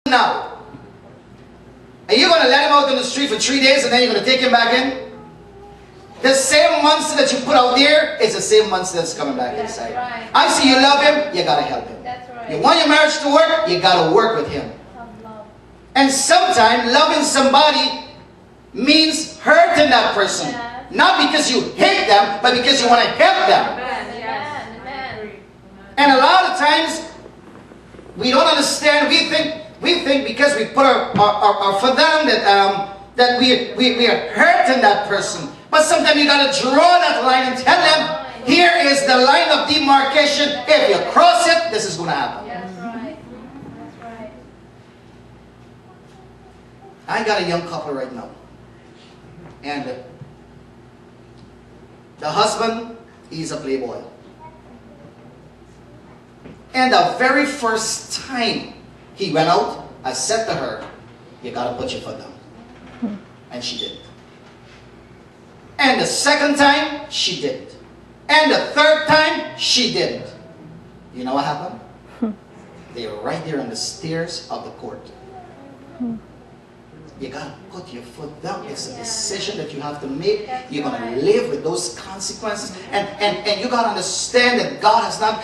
now? Are you going to let him out in the street for 3 days and then you're going to take him back in? The same monster that you put out there is the same monster that's coming back inside. Right. I see you love him, you got to help him. That's right. You want your marriage to work, you got to work with him. Love. And sometimes loving somebody means hurting that person. Yeah. Not because you hate them, but because you want to help them. Amen. Amen. And a lot of times, we don't understand. We think because we put our foot down that we are hurting that person. But sometimes you got to draw that line and tell them, here is the line of demarcation. If you cross it, this is going to happen. That's right. That's right. I got a young couple right now. And the husband, he's a playboy. And the very first time he went out, I said to her, you got to put your foot down. And she did. And the second time, she didn't. And the third time, she didn't. You know what happened? They were right there on the stairs of the court. You got to put your foot down. It's a decision that you have to make. You're going to live with those consequences. And you got to understand that God has not,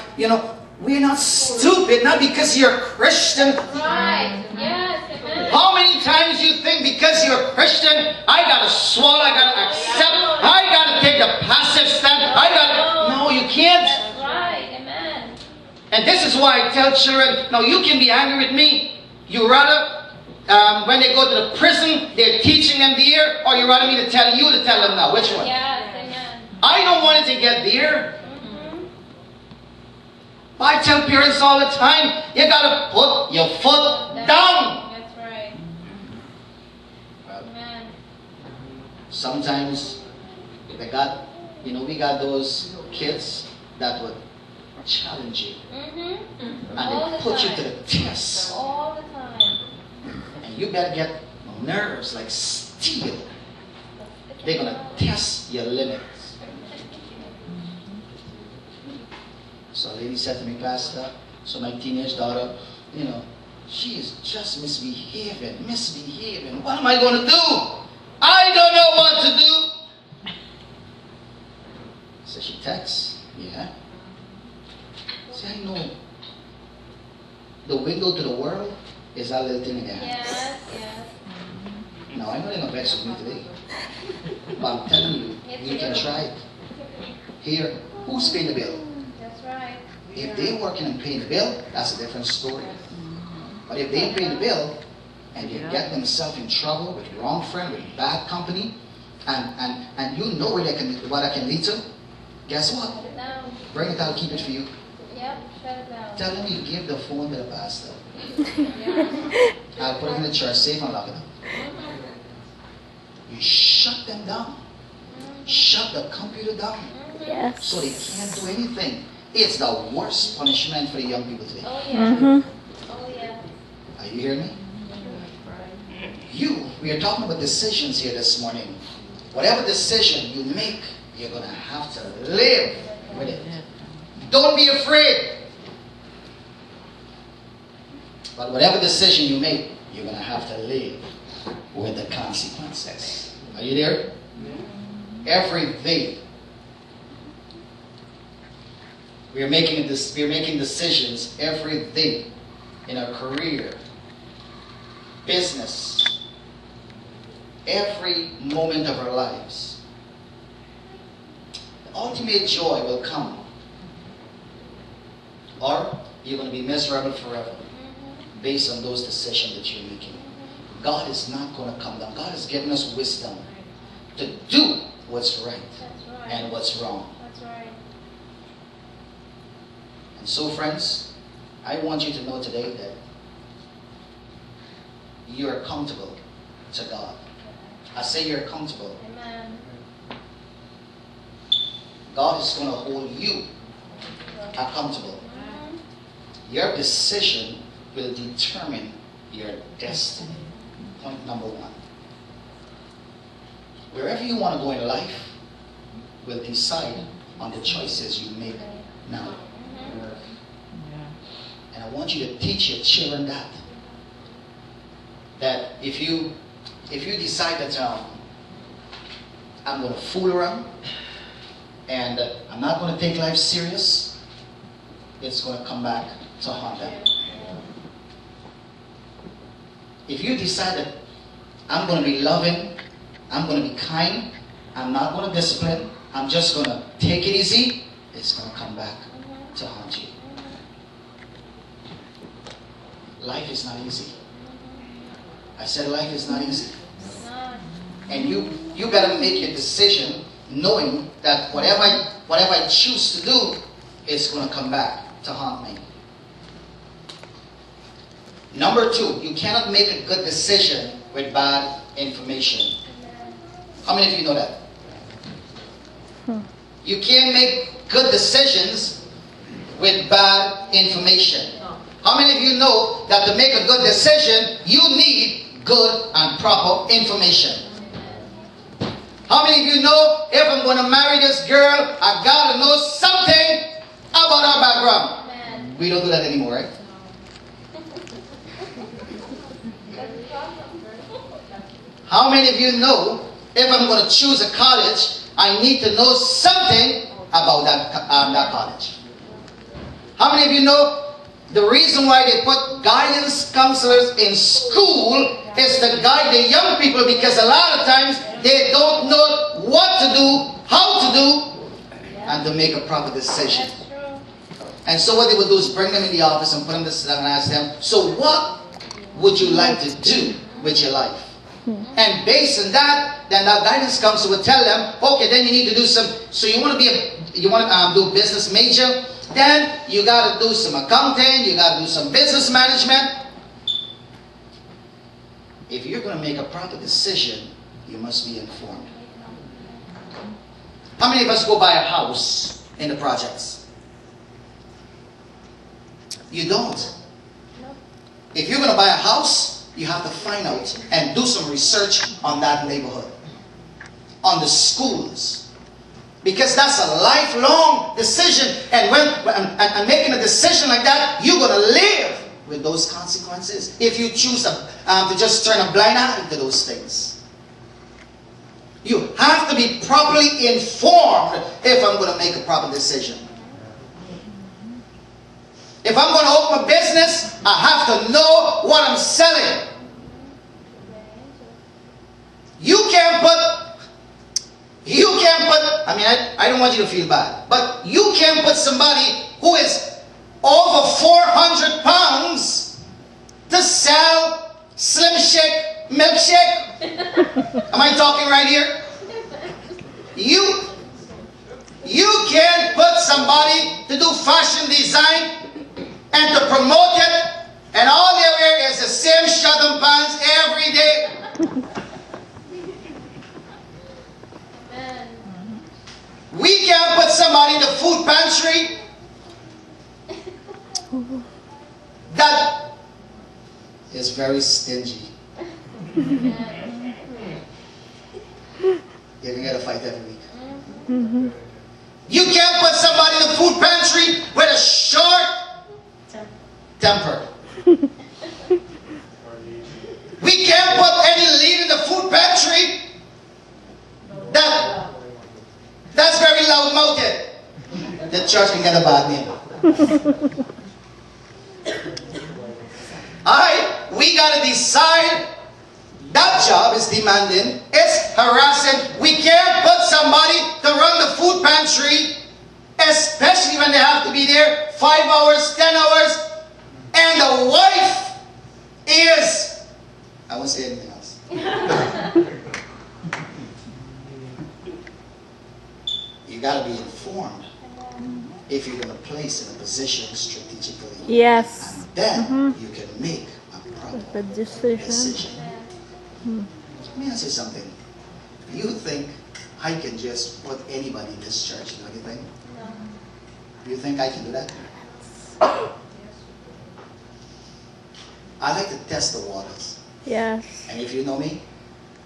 we're not stupid, not because you're a Christian. Right. Yes. Amen. How many times you think because you're a Christian, I got to swallow, I got to accept, I got to take the passive stand, No, you can't. That's right. Amen. And this is why I tell children, no, you can be angry with me. You rather, when they go to the prison, they're teaching them there, or you rather me to tell you to tell them now? Which one? Yes. Amen. I don't want it to get there. I tell parents all the time, you got to put your foot down. That's right. Amen. Sometimes we got those kids that would challenge you. And they put you to the test. All the time. And you better get nerves like steel. They're going to test your limits. So a lady said to me, Pastor, so my teenage daughter, she is just misbehaving. What am I going to do? I don't know what to do. So she texts, yeah. See, I know the window to the world is that little thing in your hands. Yes. Now, I know they're going to vex with me today. But I'm telling you, you can try it. Here, who's paying the bill? That's right. If they're working and paying the bill, that's a different story. But if they ain't paying the bill, and they get themselves in trouble with wrong friend, with bad company, and you know what that can lead to, guess what? Shut it down. Bring it out, keep it for you. Yep. Shut it down. Tell them you give the phone to the pastor. Yeah. I'll put it in the church, safe and lock it up. You shut them down. Shut the computer down. Yes. So they can't do anything. It's the worst punishment for the young people today. Oh yeah. Oh yeah. Are you hearing me? We are talking about decisions here this morning. Whatever decision you make, you're going to have to live with it. Don't be afraid. But whatever decision you make, you're going to have to live with the consequences. Are you there? Every day, we're making decisions every day in our career, business, every moment of our lives. The ultimate joy will come, or you're going to be miserable forever based on those decisions that you're making. God is not going to come down. God has given us wisdom to do what's right, and what's wrong. That's right. And so, friends, I want you to know today that you are accountable to God. I say you're accountable. Amen. God is going to hold you accountable. Your decision will determine your destiny. Point number one. Wherever you want to go in life will decide on the choices you make now. And I want you to teach your children that. that if you decide that I'm going to fool around and I'm not going to take life serious, it's going to come back to haunt them. If you decide that I'm going to be loving, I'm going to be kind, I'm not going to discipline, I'm just going to take it easy, it's going to come back to haunt you. Life is not easy. I said life is not easy. And you better make your decision knowing that whatever I choose to do is going to come back to haunt me. Number 2, you cannot make a good decision with bad information. How many of you know that? You can't make good decisions with bad information. How many of you know that to make a good decision, you need good and proper information? How many of you know if I'm going to marry this girl, I got to know something about her background? We don't do that anymore, right? How many of you know if I'm going to choose a college, I need to know something about that college? How many of you know the reason why they put guidance counselors in school is to guide the young people, because a lot of times they don't know what to do, how to do, and to make a proper decision. And so what they would do is bring them in the office and put them down and ask them, so what would you like to do with your life? And based on that, then that guidance counselor would tell them, okay, then you need to do some, so you want to do business major, then you got to do some accounting, you got to do some business management. If you're going to make a proper decision, you must be informed. How many of us go buy a house in the projects? You don't. If you're going to buy a house, you have to find out and do some research on that neighborhood, on the schools. Because that's a lifelong decision. And when making a decision like that, you're going to live with those consequences if you choose to just turn a blind eye to those things. You have to be properly informed if I'm going to make a proper decision. If I'm going to open a business, I have to know what I'm selling. You can't put, I don't want you to feel bad, but you can't put somebody who is over 400 pounds to sell Slim Shake milkshake. Am I talking right here? You can't put somebody to do fashion design and to promote it, and all they wear is the same shirt and pants every day. We can't put somebody in the food pantry that is very stingy. You're gonna get a fight every week. You can't put somebody in the food pantry with a short temper. We can't put any lead in the food pantry that's very loud-mouthed. The church can get a bad name. Alright, we gotta decide. That job is demanding, it's harassing. We can't put somebody to run the food pantry, especially when they have to be there 5 hours, 10 hours, and the wife is, I won't say anything else. You got to be informed if you're going to place in a position strategically. Yes. And then you can make a proper decision. Let me ask you something. Do you think I can just put anybody in this church to do anything? No. Do you think I can do that? I like to test the waters. Yes. And if you know me,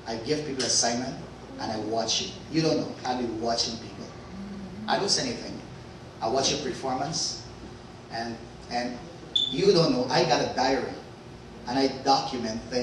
I give people assignment and I watch you. You don't know. I'll be watching people. I don't say anything. I watch your performance, and you don't know. I got a diary and I document things.